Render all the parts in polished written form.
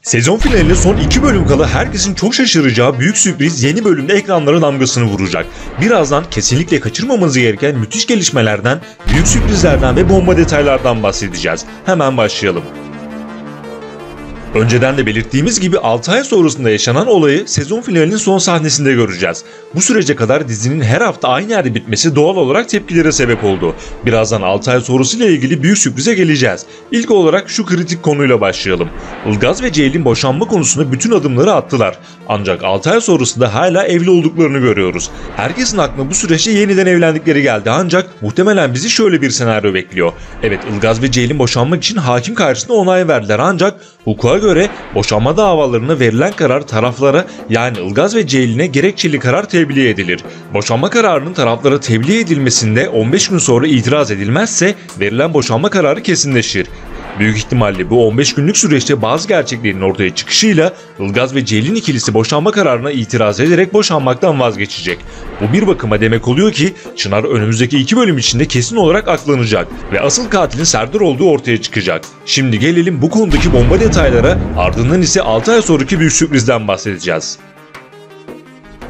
Sezon finaline son 2 bölüm kala herkesin çok şaşıracağı büyük sürpriz yeni bölümde ekranlara damgasını vuracak. Birazdan kesinlikle kaçırmamanız gereken müthiş gelişmelerden, büyük sürprizlerden ve bomba detaylardan bahsedeceğiz. Hemen başlayalım. Önceden de belirttiğimiz gibi 6 ay sonrasında yaşanan olayı sezon finalinin son sahnesinde göreceğiz. Bu sürece kadar dizinin her hafta aynı yerde bitmesi doğal olarak tepkilere sebep oldu. Birazdan 6 ay sonrasıyla ilgili büyük sürprize geleceğiz. İlk olarak şu kritik konuyla başlayalım. Ilgaz ve Ceylin boşanma konusunda bütün adımları attılar. Ancak 6 ay sonrasında hala evli olduklarını görüyoruz. Herkesin aklına bu süreçte yeniden evlendikleri geldi ancak muhtemelen bizi şöyle bir senaryo bekliyor. Evet, Ilgaz ve Ceylin boşanmak için hakim karşısında onay verdiler ancak hukuka göre boşanma davalarına verilen karar taraflara yani Ilgaz ve Ceylin'e gerekçeli karar tebliğ edilir. Boşanma kararının taraflara tebliğ edilmesinde 15 gün sonra itiraz edilmezse verilen boşanma kararı kesinleşir. Büyük ihtimalle bu 15 günlük süreçte bazı gerçeklerin ortaya çıkışıyla Ilgaz ve Ceylin ikilisi boşanma kararına itiraz ederek boşanmaktan vazgeçecek. Bu bir bakıma demek oluyor ki Çınar önümüzdeki 2 bölüm içinde kesin olarak aklanacak ve asıl katilin Serdar olduğu ortaya çıkacak. Şimdi gelelim bu konudaki bomba detaylara, ardından ise 6 ay sonraki büyük sürprizden bahsedeceğiz.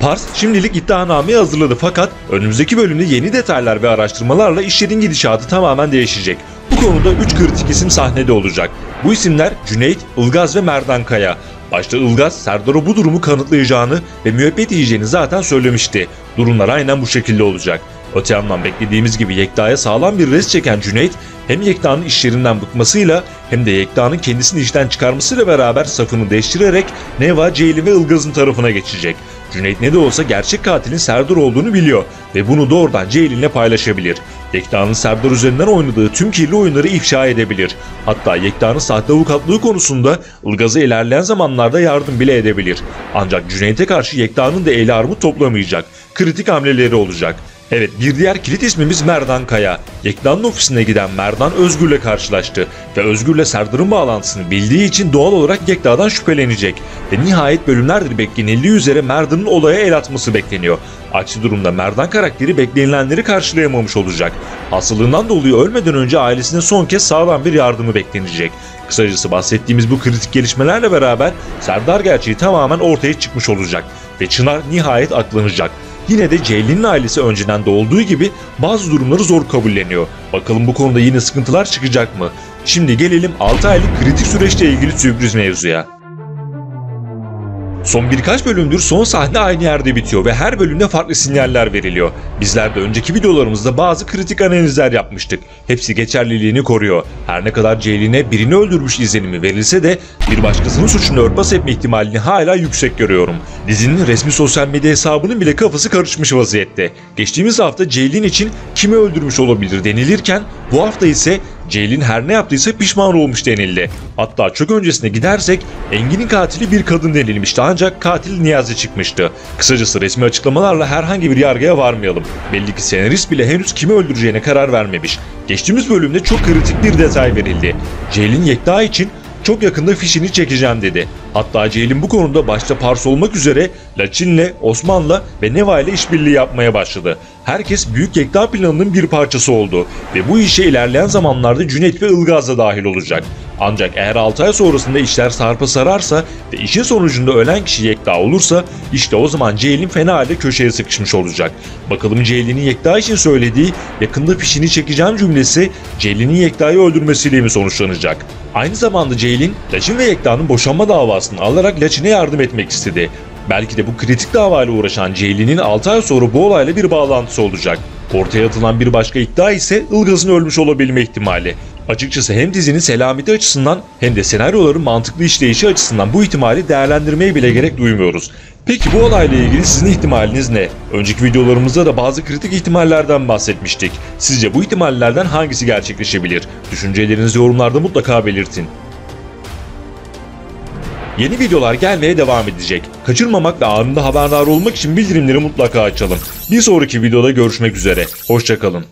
Pars şimdilik iddianameyi hazırladı fakat önümüzdeki bölümde yeni detaylar ve araştırmalarla işlerin gidişatı tamamen değişecek. Bu konuda 3 kritik isim sahnede olacak. Bu isimler Cüneyt, Ilgaz ve Merdan Kaya. Başta Ilgaz, Serdar'a bu durumu kanıtlayacağını ve müebbet yiyeceğini zaten söylemişti. Durumlar aynen bu şekilde olacak. Öte yandan beklediğimiz gibi Yekta'ya sağlam bir res çeken Cüneyt, hem Yekta'nın işlerinden bıkmasıyla hem de Yekta'nın kendisini işten çıkarmasıyla beraber safını değiştirerek Neva, Ceylin ve Ilgaz'ın tarafına geçecek. Cüneyt ne de olsa gerçek katilin Serdar olduğunu biliyor ve bunu doğrudan Ceylin'le paylaşabilir. Yekta'nın Serdar üzerinden oynadığı tüm kirli oyunları ifşa edebilir. Hatta Yekta'nın sahte avukatlığı konusunda Ilgaz'a ilerleyen zamanlarda yardım bile edebilir. Ancak Cüneyt'e karşı Yekta'nın da eli armut toplamayacak. Kritik hamleleri olacak. Evet, bir diğer kilit ismimiz Merdan Kaya. Yekta'nın ofisine giden Merdan Özgür'le karşılaştı ve Özgür'le Serdar'ın bağlantısını bildiği için doğal olarak Yekta'dan şüphelenecek ve nihayet bölümlerdir beklenildiği üzere Merdan'ın olaya el atması bekleniyor. Aksi durumda Merdan karakteri beklenilenleri karşılayamamış olacak. Hastalığından dolayı ölmeden önce ailesine son kez sağlam bir yardımı beklenecek. Kısacası bahsettiğimiz bu kritik gelişmelerle beraber Serdar gerçeği tamamen ortaya çıkmış olacak ve Çınar nihayet aklanacak. Yine de Ceylin'in ailesi önceden de olduğu gibi bazı durumları zor kabulleniyor. Bakalım bu konuda yine sıkıntılar çıkacak mı? Şimdi gelelim 6 aylık kritik süreçle ilgili sürpriz mevzuya. Son birkaç bölümdür son sahne aynı yerde bitiyor ve her bölümde farklı sinyaller veriliyor. Bizler de önceki videolarımızda bazı kritik analizler yapmıştık. Hepsi geçerliliğini koruyor. Her ne kadar Ceylin'e birini öldürmüş izlenimi verilse de bir başkasının suçunu örtbas etme ihtimalini hala yüksek görüyorum. Dizinin resmi sosyal medya hesabının bile kafası karışmış vaziyette. Geçtiğimiz hafta Ceylin için kimi öldürmüş olabilir denilirken bu hafta ise Ceylin her ne yaptıysa pişman olmuş denildi. Hatta çok öncesine gidersek Engin'in katili bir kadın denilmişti ancak katil Niyazi çıkmıştı. Kısacası resmi açıklamalarla herhangi bir yargıya varmayalım. Belli ki senarist bile henüz kimi öldüreceğine karar vermemiş. Geçtiğimiz bölümde çok kritik bir detay verildi. Ceylin Yekta için çok yakında fişini çekeceğim dedi. Hatta Ceylin bu konuda başta Pars olmak üzere Laçin'le, Osman'la ve Neva ile işbirliği yapmaya başladı. Herkes Büyük Yekta planının bir parçası oldu ve bu işe ilerleyen zamanlarda Cüneyt ve Ilgaz da dahil olacak. Ancak eğer 6 ay sonrasında işler sarpa sararsa ve işin sonucunda ölen kişi Yekta olursa işte o zaman Ceylin fena halde köşeye sıkışmış olacak. Bakalım Ceylin'in Yekta için söylediği yakında fişini çekeceğim cümlesi Ceylin'in Yekta'yı öldürmesiyle mi sonuçlanacak? Aynı zamanda Ceylin, Laçin ve Yekta'nın boşanma davasını alarak Laçin'e yardım etmek istedi. Belki de bu kritik davayla uğraşan Ceylin'in 6 ay sonra bu olayla bir bağlantısı olacak. Ortaya atılan bir başka iddia ise Ilgaz'ın ölmüş olabilme ihtimali. Açıkçası hem dizinin selameti açısından hem de senaryoların mantıklı işleyişi açısından bu ihtimali değerlendirmeye bile gerek duymuyoruz. Peki bu olayla ilgili sizin ihtimaliniz ne? Önceki videolarımızda da bazı kritik ihtimallerden bahsetmiştik. Sizce bu ihtimallerden hangisi gerçekleşebilir? Düşüncelerinizi yorumlarda mutlaka belirtin. Yeni videolar gelmeye devam edecek. Kaçırmamak ve anında haberdar olmak için bildirimleri mutlaka açalım. Bir sonraki videoda görüşmek üzere. Hoşça kalın.